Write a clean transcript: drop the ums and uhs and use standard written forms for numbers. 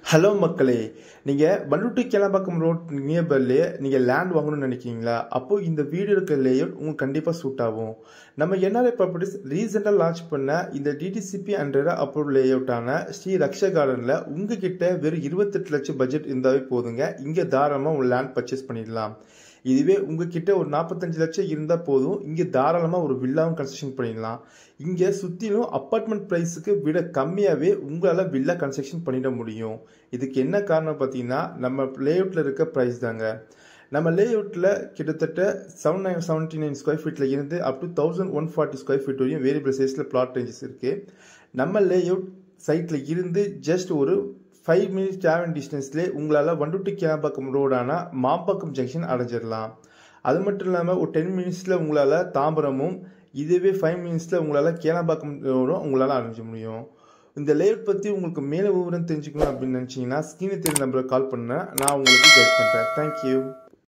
Hello மக்களே, நீங்கள் Panruti Kelambakkam road நியர்பைலே நீங்கள் லேண்ட் வாங்கணும்னு நினைக்கிறீங்களா? அப்போது இந்த வீடு இருக்க லேஅவுட் உங்களுக்கு கண்டிப்பாக சூட் ஆகும். நம்ம என்ஆர்ஐ ப்ராப்பர்ட்டிஸ் ரீசெண்டாக லான்ச் பண்ண இந்த டிடிசிபி அண்டர் அப்ரூவ் லேஅவுட்டான ஸ்ரீ ரக்ஷா கார்டனில் உங்ககிட்ட வெறும் 28 லட்சம் பட்ஜெட் இருந்தாவே போதுங்க. இங்கே தாராளமாக ஒரு லேண்ட் பர்ச்சேஸ் பண்ணிடலாம். இதுவே உங்ககிட்ட ஒரு 45 லட்சம் இருந்தால் போதும், இங்கே தாராளமாக ஒரு வில்லாவும் கன்ஸ்ட்ரக்ஷன் பண்ணிடலாம். இங்கே சுற்றிலும் அப்பார்ட்மெண்ட் ப்ரைஸுக்கு விட கம்மியாகவே உங்களால் வில்லா கன்ஸ்ட்ரக்ஷன் பண்ணிட முடியும். இதுக்கு என்ன காரணம் பார்த்தீங்கன்னா, நம்ம லேஅவுட்டில் இருக்க ப்ரைஸ் தாங்க. நம்ம லேஅவுட்டில் கிட்டத்தட்ட 779 ஸ்கொயர் ஃபீட்டில் இருந்து அப் டு 1140 ஸ்கொயர் ஃபீட் வரையும் வேரியபிள் சைஸில் பிளாட் ரேஞ்சஸ் இருக்குது. நம்ம லேஅவுட் சைட்டில் இருந்து ஜஸ்ட் ஒரு 5 மினிட்ஸ் டிராவல் டிஸ்டன்ஸ்லேயே உங்களால் வண்டுட்டி கேளம்பாக்கம் ரோடான மாம்பாக்கம் ஜங்ஷன் அடைஞ்சிடலாம். அது மட்டும் இல்லாமல் ஒரு 10 மினிட்ஸில் உங்களால் தாம்பரமும், இதுவே 5 மினிட்ஸில் உங்களால் கேளம்பாக்கம் ரோடும் உங்களால் அடைஞ்ச முடியும். இந்த லேஅவுட் பற்றி உங்களுக்கு மேலே விவரம் தெரிஞ்சுக்கணும் அப்படின்னு நினச்சிங்கன்னா ஸ்க்ரீனில் தெரிஞ்ச நம்பரை கால் பண்ண நான் உங்களுக்கு கைட் பண்ணுறேன். தேங்க்யூ.